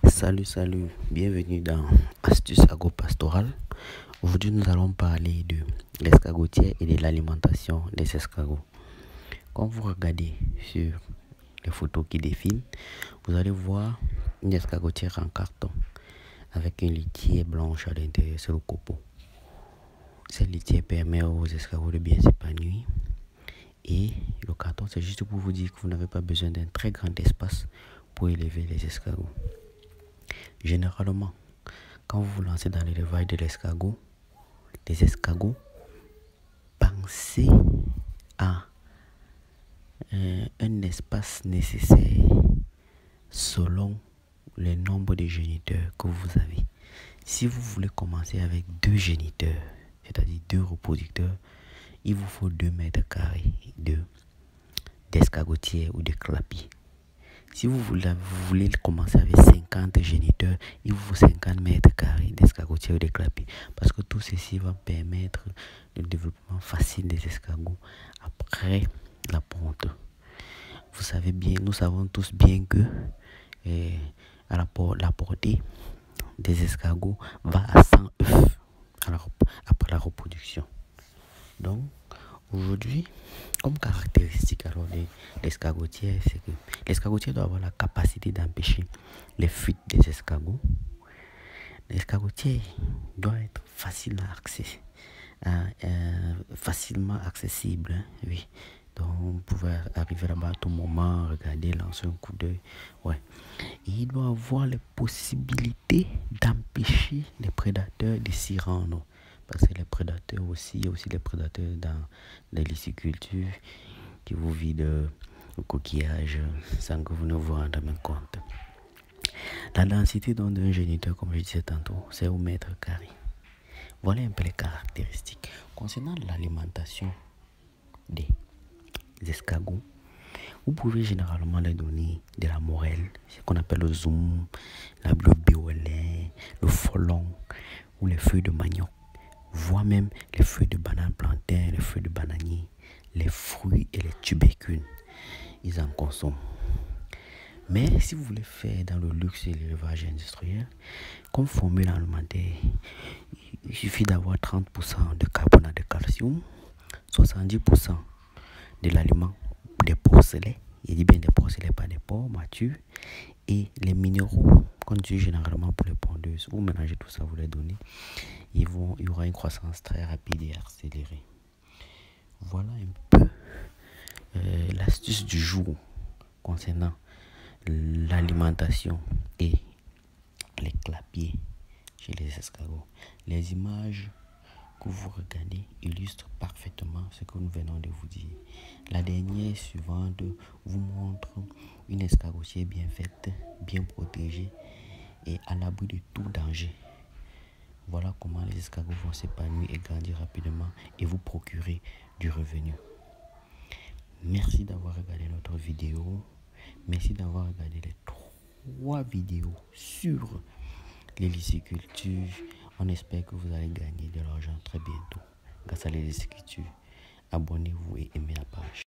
Salut, bienvenue dans Astuces agro-pastorales. Aujourd'hui, nous allons parler de l'escargotier et de l'alimentation des escargots. Quand vous regardez sur les photos qui défilent, vous allez voir une escargotière en carton avec une litière blanche à l'intérieur sur le copeau. Cette litière permet aux escargots de bien s'épanouir. Et le carton, c'est juste pour vous dire que vous n'avez pas besoin d'un très grand espace pour élever les escargots. Généralement, quand vous vous lancez dans l'élevage des escargots, pensez à un espace nécessaire selon le nombre de géniteurs que vous avez. Si vous voulez commencer avec 2 géniteurs, c'est-à-dire 2 reproducteurs, il vous faut 2 mètres carrés d'escargotière ou de clapier. Si vous voulez commencer avec 50 géniteurs, il vous faut 50 mètres carrés d'escargotière ou de clapier. Parce que tout ceci va permettre le développement facile des escargots après la ponte. Nous savons tous bien que la portée des escargots va à 100 œufs après la reproduction. Donc, aujourd'hui, comme caractéristique alors de l'escargotière, c'est que l'escargotière doit avoir la capacité d'empêcher les fuites des escargots. L'escargotière doit être facilement accessible. Oui. Donc, vous pouvez arriver là-bas à tout moment, regarder, lancer un coup d'œil. Ouais. Et il doit avoir les possibilités d'empêcher les prédateurs de s'y rendre. Parce que les prédateurs aussi, il y a aussi les prédateurs dans les licicultures qui vous vident le coquillage sans que vous ne vous rendiez même compte. La densité d'un géniteur, comme je disais tantôt, c'est au mètre carré. Voilà un peu les caractéristiques. Concernant l'alimentation des escargots, vous pouvez généralement leur donner de la morelle, ce qu'on appelle le zoom, le biolin, le folon ou les feuilles de manioc, voire même les feuilles de banane plantain, les feuilles de bananier, les fruits et les tubercules. Ils en consomment. Mais si vous voulez faire dans le luxe et l'élevage industriel, comme formule alimentaire, il suffit d'avoir 30% de carbonate de calcium, 70% de l'aliment des porcelets, il dit bien des porcelets, pas des porcs matures, et les minéraux qu'on utilise généralement pour les pondeuses. Vous mélangez tout ça, vous les donnez, il y aura une croissance très rapide et accélérée. Voilà un peu l'astuce du jour concernant l'alimentation et les clapiers chez les escargots. Les images que vous regardez illustrent parfaitement ce que nous venons de vous dire. La dernière suivante vous montre une escargotière bien faite, bien protégée et à l'abri de tout danger. Voilà comment les escargots vont s'épanouir et grandir rapidement et vous procurer du revenu. Merci d'avoir regardé notre vidéo. Merci d'avoir regardé les 3 vidéos sur les licicultures. On espère que vous allez gagner de l'argent très bientôt grâce à les licicultures. Abonnez-vous et aimez la page.